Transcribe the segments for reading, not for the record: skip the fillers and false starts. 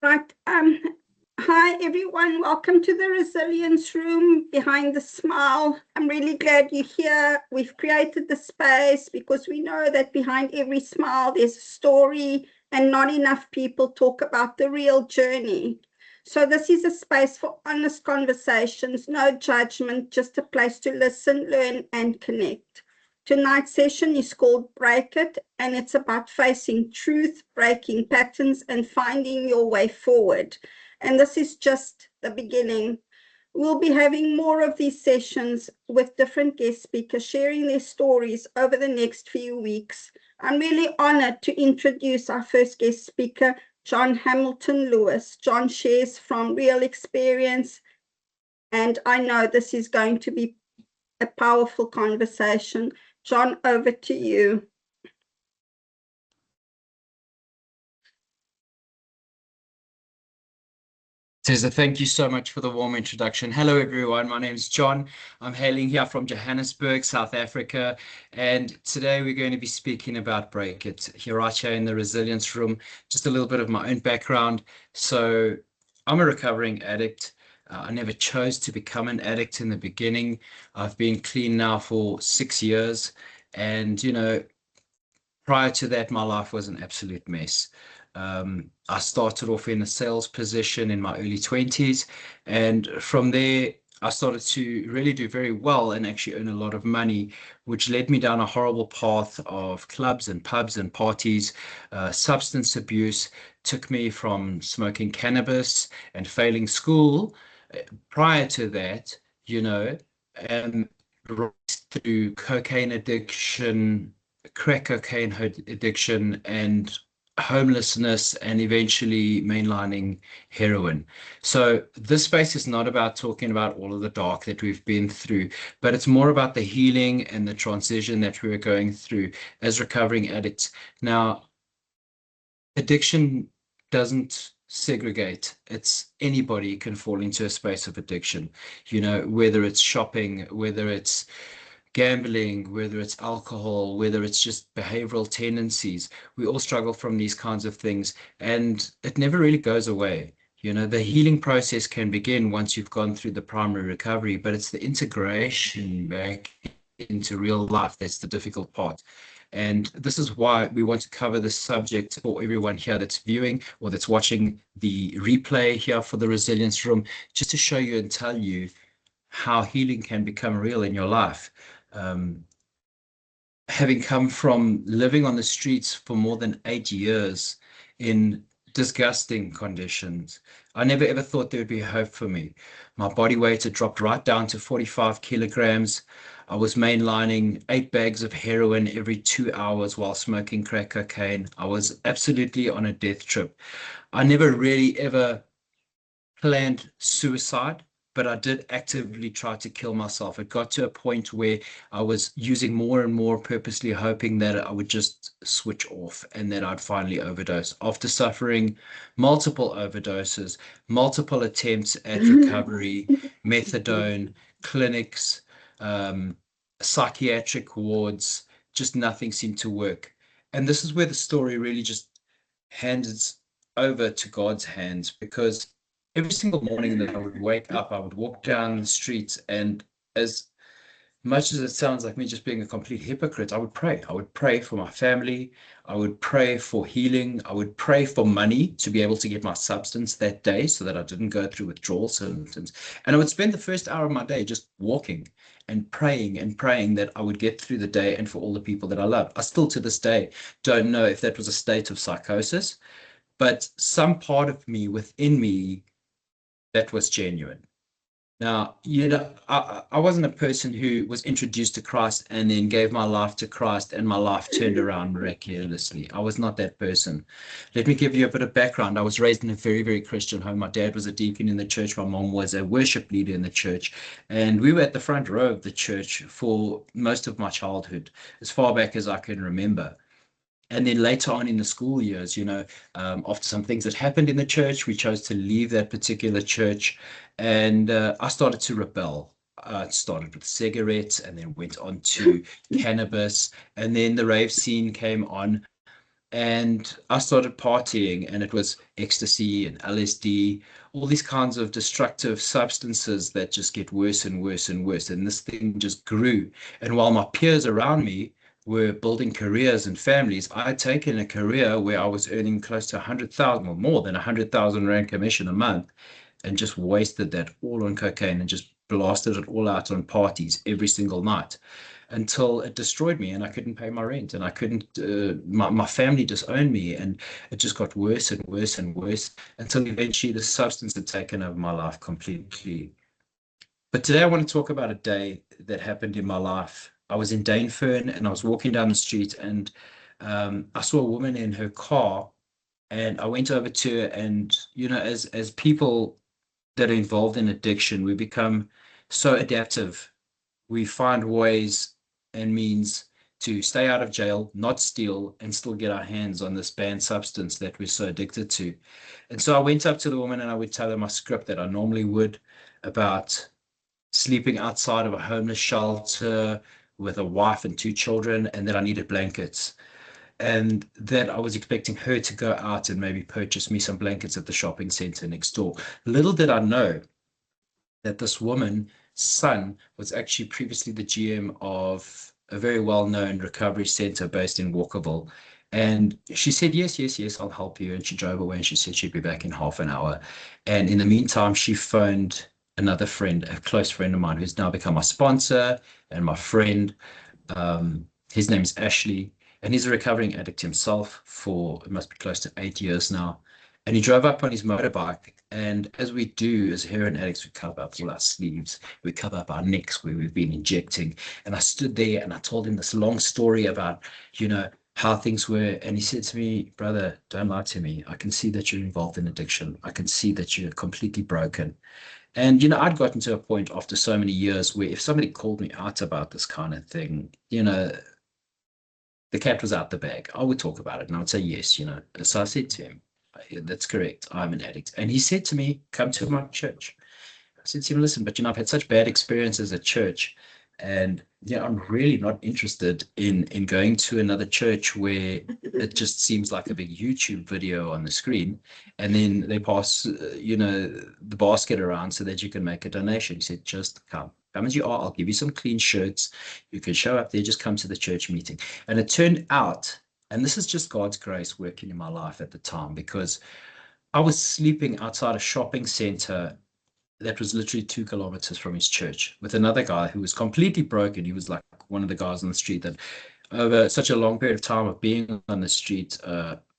Right. Hi, everyone. Welcome to the Resilience Room Behind the Smile. I'm really glad you're here. We've created the space because we know that behind every smile, there's a story, and not enough people talk about the real journey. So this is a space for honest conversations, no judgment, just a place to listen, learn, and connect. Tonight's session is called Break It, and it's about facing truth, breaking patterns, and finding your way forward. And this is just the beginning. We'll be having more of these sessions with different guest speakers sharing their stories over the next few weeks. I'm really honored to introduce our first guest speaker, John Hamilton Lewis. John shares from real experience, and I know this is going to be a powerful conversation. John, over to you. Tessa, thank you so much for the warm introduction. Hello, everyone. My name is John. I'm hailing here from Johannesburg, South Africa. And today we're going to be speaking about Break It here right here in the Resilience Room. Just a little bit of my own background. So I'm a recovering addict. I never chose to become an addict in the beginning. I've been clean now for 6 years. And, prior to that, my life was an absolute mess. I started off in a sales position in my early 20s, and from there, I started to really do very well and actually earn a lot of money, which led me down a horrible path of clubs and pubs and parties. Substance abuse took me from smoking cannabis and failing school. Prior to that, and right through cocaine addiction, crack cocaine addiction, and homelessness, and eventually mainlining heroin. So this space is not about talking about all of the dark that we've been through, but it's more about the healing and the transition that we were going through as recovering addicts. Now, addiction doesn't segregate. It's anybody can fall into a space of addiction, whether it's shopping, whether it's gambling, whether it's alcohol, whether it's just behavioral tendencies. We all struggle from these kinds of things, and it never really goes away. The healing process can begin once you've gone through the primary recovery, but it's the integration back into real life that's the difficult part. And this is why we want to cover this subject for everyone here that's viewing or that's watching the replay here for the Resilience Room, just to show you and tell you how healing can become real in your life. Having come from living on the streets for more than 8 years in disgusting conditions, I never ever thought there would be hope for me. My body weight had dropped right down to 45 kilograms. I was mainlining 8 bags of heroin every 2 hours while smoking crack cocaine. I was absolutely on a death trip. I never really ever planned suicide, but I did actively try to kill myself. It got to a point where I was using more and more, purposely hoping that I would just switch off and that I'd finally overdose. After suffering multiple overdoses, multiple attempts at recovery, methadone, clinics, psychiatric wards, just nothing seemed to work. And this is where the story really just hands over to God's hands, because every single morning that I would wake up, I would walk down the streets, and as much as it sounds like me just being a complete hypocrite, I would pray. I would pray for my family. I would pray for healing. I would pray for money to be able to get my substance that day so that I didn't go through withdrawal symptoms. And I would spend the first hour of my day just walking and praying that I would get through the day and for all the people that I love. I still to this day don't know if that was a state of psychosis, but some part of me within me that was genuine. Now, I wasn't a person who was introduced to Christ and then gave my life to Christ and my life turned around miraculously. I was not that person. Let me give you a bit of background. I was raised in a very, very Christian home. My dad was a deacon in the church. My mom was a worship leader in the church. And we were at the front row of the church for most of my childhood, as far back as I can remember. And then later on in the school years, after some things that happened in the church, we chose to leave that particular church, and I started to rebel. It started with cigarettes and then went on to cannabis, and then the rave scene came on. And I started partying, and it was ecstasy and LSD, all these kinds of destructive substances that just get worse and worse and worse. And this thing just grew. And while my peers around me were building careers and families, I had taken a career where I was earning close to 100,000 or more than 100,000 Rand commission a month, and just wasted that all on cocaine and just blasted it all out on parties every single night until it destroyed me and I couldn't pay my rent and I couldn't, my family disowned me, and it just got worse and worse and worse until eventually the substance had taken over my life completely. But today I want to talk about a day that happened in my life. I was in Dainfern and I was walking down the street, and I saw a woman in her car, and I went over to her. And as people that are involved in addiction, we become so adaptive. We find ways and means to stay out of jail, not steal, and still get our hands on this banned substance that we're so addicted to. And so I went up to the woman and I would tell her my script that I normally would about sleeping outside of a homeless shelter with a wife and 2 children, and that I needed blankets. And that I was expecting her to go out and maybe purchase me some blankets at the shopping center next door. Little did I know that this woman's son was actually previously the GM of a very well-known recovery center based in Walkerville. And she said, yes, yes, yes, I'll help you. And she drove away and she said she'd be back in half an hour. And in the meantime, she phoned another friend, a close friend of mine, who's now become my sponsor and my friend. His name is Ashley, and he's a recovering addict himself for, it must be close to 8 years now. And he drove up on his motorbike. And as we do as heroin addicts, we cover up all our sleeves, we cover up our necks where we've been injecting. And I stood there and I told him this long story about, how things were. And he said to me, brother, don't lie to me. I can see that you're involved in addiction. I can see that you're completely broken. And, I'd gotten to a point after so many years where if somebody called me out about this kind of thing, the cat was out the bag. I would talk about it and I would say, yes, So I said to him, that's correct, I'm an addict. And he said to me, come to my church. I said to him, listen, but I've had such bad experiences at church, and I'm really not interested in going to another church where it just seems like a big YouTube video on the screen, and then they pass the basket around so that you can make a donation. He said, just come as you are. I'll give you some clean shirts. You can show up there, just come to the church meeting. And it turned out, and this is just God's grace working in my life at the time, because I was sleeping outside a shopping center that was literally 2 kilometers from his church with another guy who was completely broken. He was like one of the guys on the street that over such a long period of time of being on the street,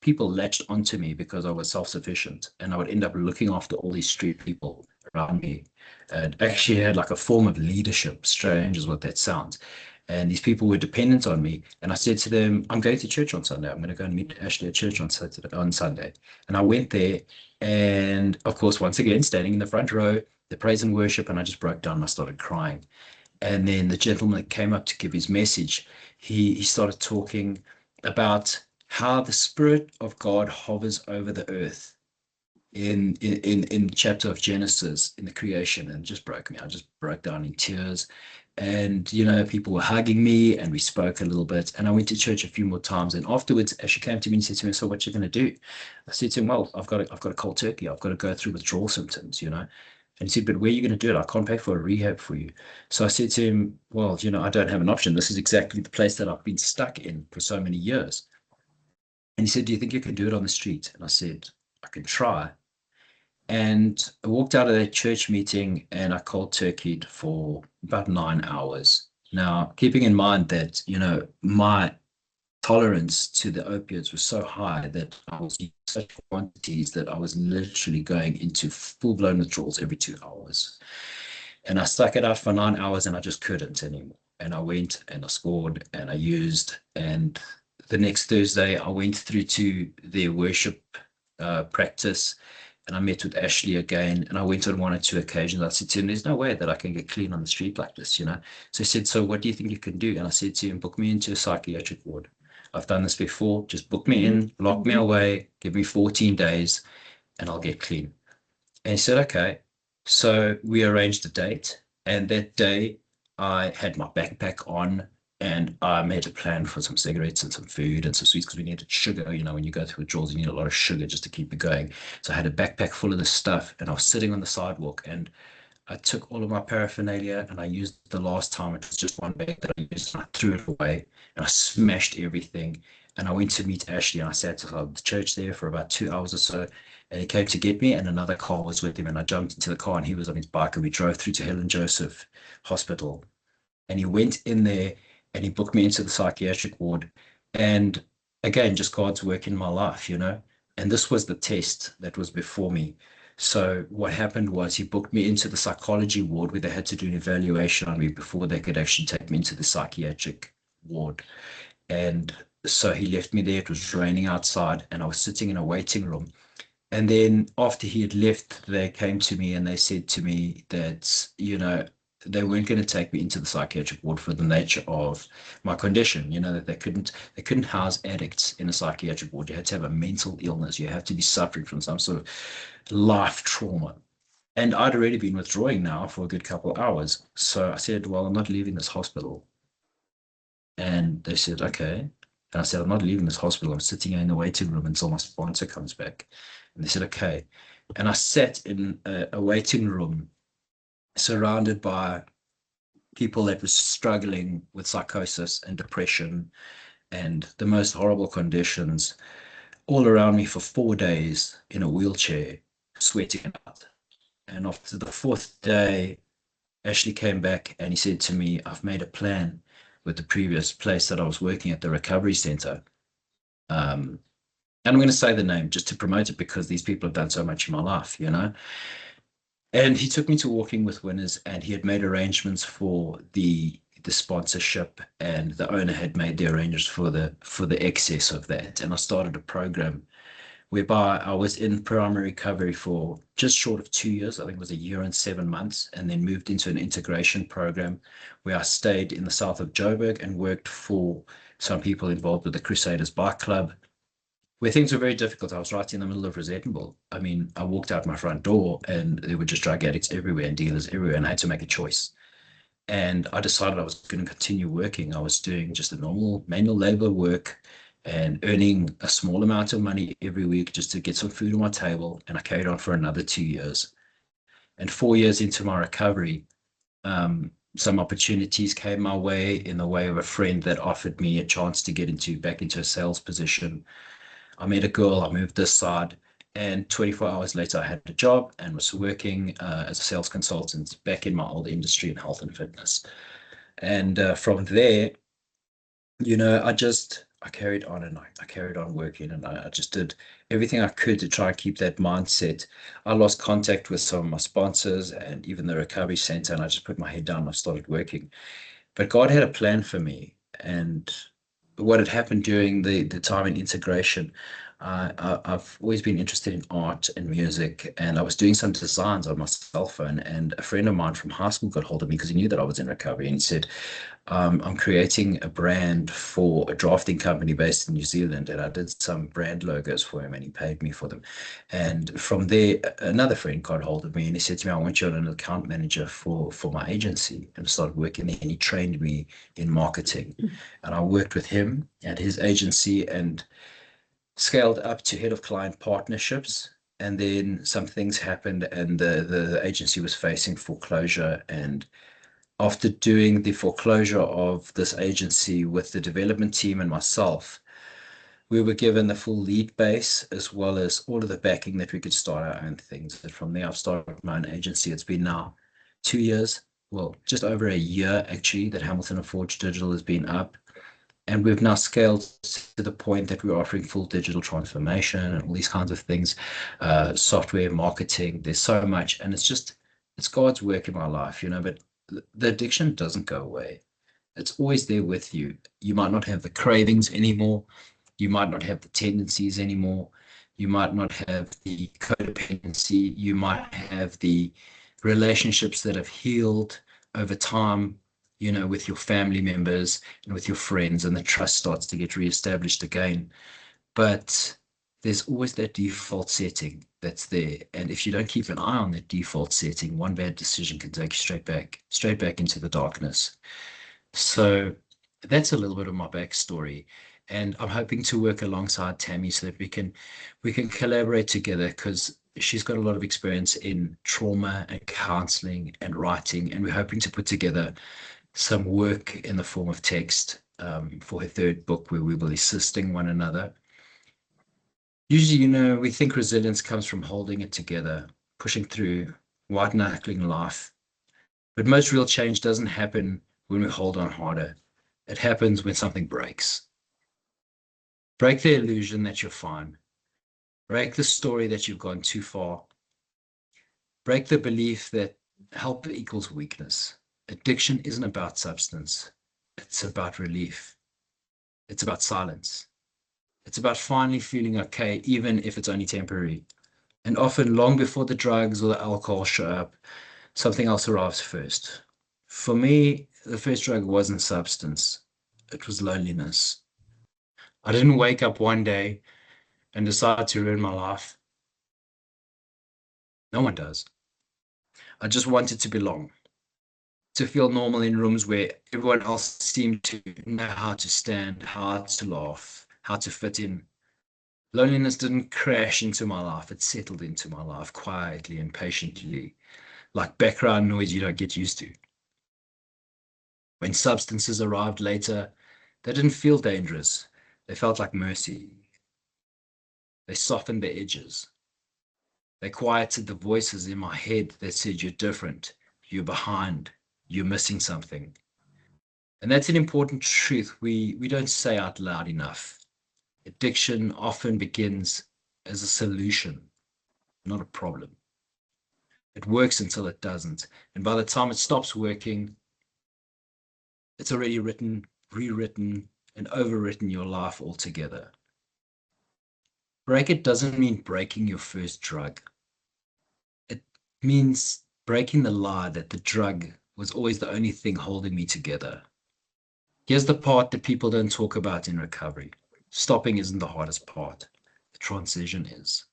people latched onto me because I was self-sufficient, and I would end up looking after all these street people around me, and actually had like a form of leadership, strange as what that sounds. And these people were dependent on me. And I said to them, I'm going to church on Sunday. I'm going to go and meet Ashley at church on Sunday. And I went there. And of course, once again, standing in the front row, the praise and worship, and I just broke down and I started crying. And then the gentleman that came up to give his message, he started talking about how the Spirit of God hovers over the earth in the chapter of Genesis, in the creation, and it just broke me. I just broke down in tears. And people were hugging me, and we spoke a little bit, and I went to church a few more times. And afterwards, as she came to me and said to me, so what you going to do? I said to him, well, I've got a cold turkey. I've got to go through withdrawal symptoms, And he said, but where are you going to do it? I can't pay for a rehab for you. So I said to him, well, I don't have an option. This is exactly the place that I've been stuck in for so many years. And he said, do you think you can do it on the street? And I said, I can try. And I walked out of that church meeting and I cold turkeyed for about 9 hours. Now, keeping in mind that, my tolerance to the opiates was so high that I was using such quantities that I was literally going into full-blown withdrawals every 2 hours. And I stuck it out for 9 hours and I just couldn't anymore. And I went and I scored and I used. And the next Thursday, I went through to their worship practice. And I met with Ashley again, and I went on 1 or 2 occasions. I said to him, there's no way that I can get clean on the street like this, So he said, so what do you think you can do? And I said to him, book me into a psychiatric ward. I've done this before. Just book me in, lock me away, give me 14 days, and I'll get clean. And he said, okay. So we arranged a date, and that day I had my backpack on. And I made a plan for some cigarettes and some food and some sweets because we needed sugar. You know, when you go through withdrawals, you need a lot of sugar just to keep it going. So I had a backpack full of this stuff, and I was sitting on the sidewalk, and I took all of my paraphernalia, and I used the last time. It was just one bag that I used, and I threw it away, and I smashed everything. And I went to meet Ashley, and I sat at the church there for about 2 hours or so. And he came to get me, and another car was with him. And I jumped into the car, and he was on his bike, and we drove through to Helen Joseph Hospital. And he went in there, and he booked me into the psychiatric ward. And again, just God's work in my life, you know. And this was the test that was before me. So what happened was he booked me into the psychology ward where they had to do an evaluation on me before they could actually take me into the psychiatric ward. And so he left me there. It was raining outside, and I was sitting in a waiting room. And then after he had left, they came to me and they said to me that, you know, they weren't going to take me into the psychiatric ward for the nature of my condition, you know, that they couldn't house addicts in a psychiatric ward. You had to have a mental illness. You have to be suffering from some sort of life trauma. And I'd already been withdrawing now for a good couple of hours. So I said, well, I'm not leaving this hospital. And they said, okay. And I said, I'm not leaving this hospital. I'm sitting here in the waiting room until my sponsor comes back. And they said, okay. And I sat in a waiting room surrounded by people that were struggling with psychosis and depression and the most horrible conditions all around me for 4 days in a wheelchair, sweating out. And after the fourth day, Ashley came back and he said to me, I've made a plan with the previous place that I was working at, the recovery center. And I'm going to say the name just to promote it because these people have done so much in my life, you know. And he took me to Walking with Winners, and he had made arrangements for the sponsorship, and the owner had made the arrangements for the excess of that. And I started a program whereby I was in primary recovery for just short of 2 years. I think it was 1 year and 7 months, and then moved into an integration program where I stayed in the south of Joburg and worked for some people involved with the Crusaders Bike Club, where things were very difficult. I was right in the middle of Rosettenville. I mean, I walked out my front door and there were just drug addicts everywhere and dealers everywhere, and I had to make a choice. And I decided I was going to continue working. I was doing just a normal manual labor work and earning a small amount of money every week just to get some food on my table. And I carried on for another 2 years. And 4 years into my recovery, some opportunities came my way in the way of a friend that offered me a chance to get back into a sales position. I met a girl, I moved this side, and 24 hours later, I had a job and was working as a sales consultant back in my old industry in health and fitness. And from there, you know, I carried on, and I carried on working, and I just did everything I could to try and keep that mindset. I lost contact with some of my sponsors and even the recovery center, and I just put my head down and I started working. But God had a plan for me, and what had happened during the time in integration, I've always been interested in art and music, and I was doing some designs on my cell phone, and a friend of mine from high school got hold of me because he knew that I was in recovery, and he said, I'm creating a brand for a drafting company based in New Zealand, and I did some brand logos for him, and he paid me for them. And from there, another friend got hold of me, and he said to me, I want you on an account manager for my agency, and I started working there, and he trained me in marketing. And I worked with him at his agency and scaled up to head of client partnerships. And then some things happened, and the agency was facing foreclosure. And after doing the foreclosure of this agency with the development team and myself, we were given the full lead base as well as all of the backing that we could start our own things. And from there, I've started my own agency. It's been now 2 years, well, just over a year actually, that Hamilton and Forge Digital has been up. And we've now scaled to the point that we're offering full digital transformation and all these kinds of things, software, marketing. There's so much, and it's God's work in my life, you know, but the addiction doesn't go away. It's always there with you. You might not have the cravings anymore. You might not have the tendencies anymore. You might not have the codependency. You might have the relationships that have healed over time, you know, with your family members and with your friends, and the trust starts to get reestablished again. But there's always that default setting that's there. And if you don't keep an eye on that default setting, one bad decision can take you straight back into the darkness. So That's a little bit of my backstory. And I'm hoping to work alongside Tammy so that we can collaborate together, because she's got a lot of experience in trauma and counseling and writing, and we're hoping to put together some work in the form of text for her third book, where we will be assisting one another. Usually, we think resilience comes from holding it together, pushing through, white knuckling life. But most real change doesn't happen when we hold on harder. It happens when something breaks. Break the illusion that you're fine. Break the story that you've gone too far. Break the belief that help equals weakness. Addiction isn't about substance. It's about relief. It's about silence. It's about finally feeling okay, even if it's only temporary. And often, long before the drugs or the alcohol show up, something else arrives first. For me, the first drug wasn't substance. It was loneliness. I didn't wake up one day and decide to ruin my life. No one does. I just wanted to belong, to feel normal in rooms where everyone else seemed to know how to stand, how to laugh, how to fit in. Loneliness didn't crash into my life. It settled into my life quietly and patiently, like background noise you don't get used to. When substances arrived later, they didn't feel dangerous. They felt like mercy. They softened the edges. They quieted the voices in my head that said, you're different, you're behind, you're missing something. And that's an important truth we don't say out loud enough. Addiction often begins as a solution, not a problem. It works until it doesn't. And by the time it stops working, it's already written, rewritten, and overwritten your life altogether. Break it doesn't mean breaking your first drug. It means breaking the lie that the drug was always the only thing holding me together. Here's the part that people don't talk about in recovery. Stopping isn't the hardest part. The transition is.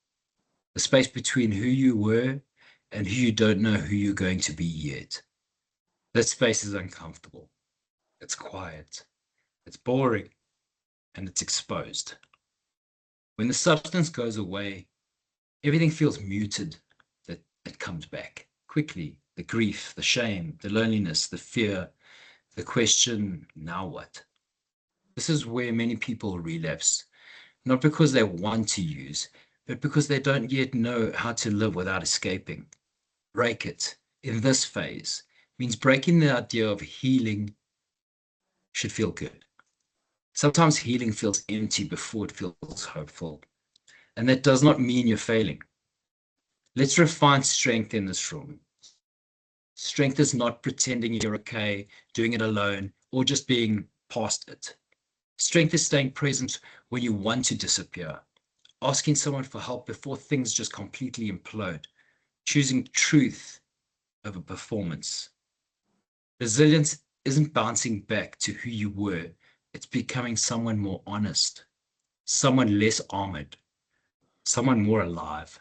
The space between who you were and who you don't know who you're going to be yet. That space is uncomfortable. It's quiet. It's boring. And it's exposed. When the substance goes away, everything feels muted. That it comes back quickly. The grief, the shame, the loneliness, the fear, the question, now what? This is where many people relapse, not because they want to use, but because they don't yet know how to live without escaping. Break it in this phase means breaking the idea of healing should feel good. Sometimes healing feels empty before it feels hopeful. And that does not mean you're failing. Let's refine strength in this room. Strength is not pretending you're okay, doing it alone, or just being past it. Strength is staying present when you want to disappear, asking someone for help before things just completely implode, choosing truth over performance. Resilience isn't bouncing back to who you were. It's becoming someone more honest, someone less armored, someone more alive.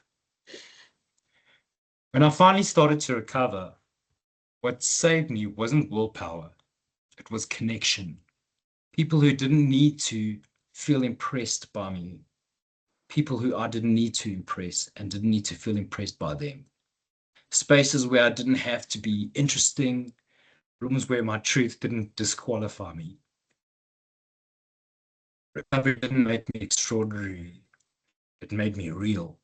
When I finally started to recover, what saved me wasn't willpower. It was connection. People who didn't need to feel impressed by me. People who I didn't need to impress and didn't need to feel impressed by them. Spaces where I didn't have to be interesting. Rooms where my truth didn't disqualify me. Recovery didn't make me extraordinary. It made me real.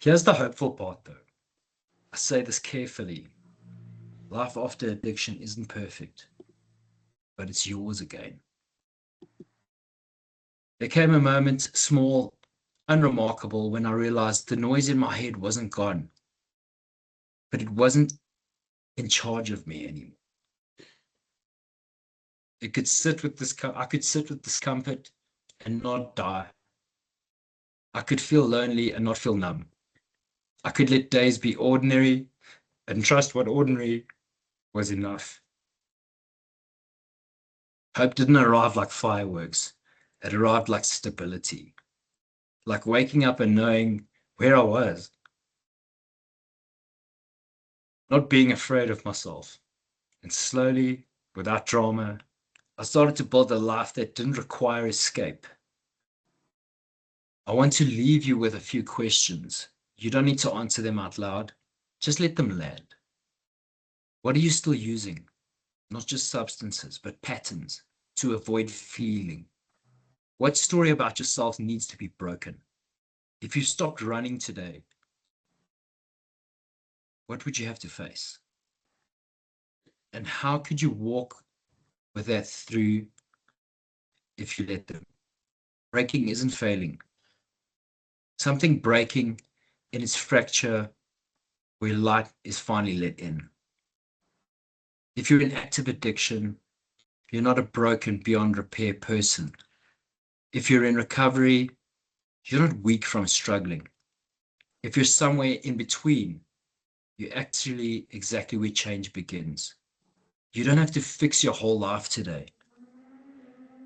Here's the hopeful part, though. I say this carefully. Life after addiction isn't perfect, but it's yours again. There came a moment, small, unremarkable, when I realized the noise in my head wasn't gone, but it wasn't in charge of me anymore. I could sit with discomfort and not die. I could feel lonely and not feel numb. I could let days be ordinary and trust what ordinary was enough. Hope didn't arrive like fireworks. It arrived like stability, like waking up and knowing where I was, not being afraid of myself. And slowly, without drama, I started to build a life that didn't require escape. I want to leave you with a few questions. You don't need to answer them out loud. Just let them land. What are you still using? Not just substances, but patterns to avoid feeling. What story about yourself needs to be broken? If you stopped running today, what would you have to face? And how could you walk with that through if you let them? Breaking isn't failing. Something breaking in its fracture where light is finally let in. If you're in active addiction, you're not a broken beyond repair person. If you're in recovery, you're not weak from struggling. If you're somewhere in between, you're actually exactly where change begins. You don't have to fix your whole life today.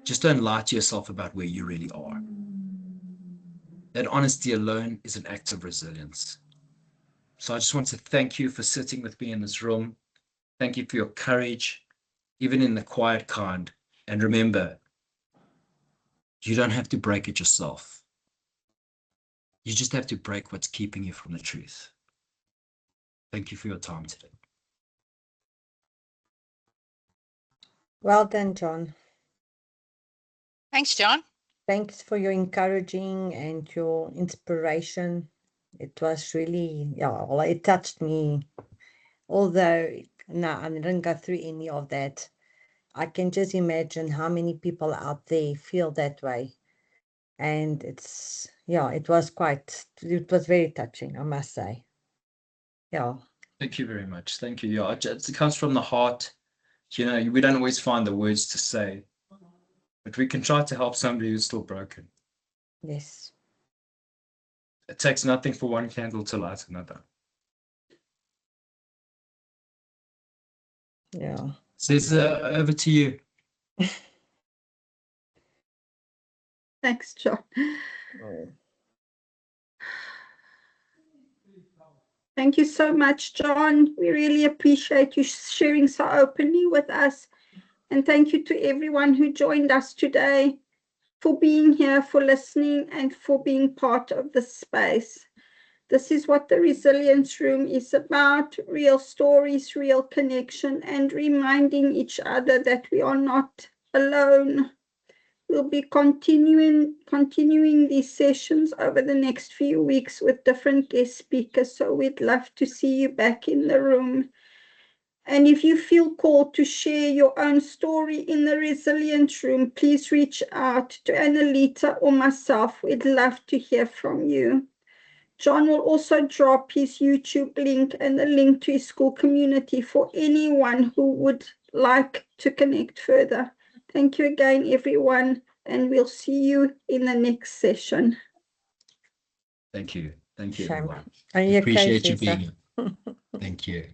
Just don't lie to yourself about where you really are. That honesty alone is an act of resilience. So I just want to thank you for sitting with me in this room. Thank you for your courage, even in the quiet kind. And remember, you don't have to break it yourself. You just have to break what's keeping you from the truth. Thank you for your time today. Well done, John. Thanks, John. Thanks for your encouraging and your inspiration. It was really, yeah, well, it touched me. Although, no, I didn't go through any of that. I can just imagine how many people out there feel that way. And it's, yeah, it was very touching, I must say. Yeah. Thank you very much. Thank you. Yeah, it comes from the heart. You know, we don't always find the words to say, but we can try to help somebody who's still broken. Yes. It takes nothing for one candle to light another. Yeah. Cesar, over to you. Thanks, John. Oh. Thank you so much, John. We really appreciate you sharing so openly with us. And thank you to everyone who joined us today, for being here, for listening, and for being part of this space. This is what the Resilience Room is about: real stories, real connection, and reminding each other that we are not alone. We'll be continuing these sessions over the next few weeks with different guest speakers, so we'd love to see you back in the room. And if you feel called to share your own story in the Resilience Room, please reach out to Annalita or myself. We'd love to hear from you. John will also drop his YouTube link and a link to his school community for anyone who would like to connect further. Thank you again, everyone, and we'll see you in the next session. Thank you. Thank you, Shame. everyone. Are you okay, Appreciate you Cesar? being here. Thank you.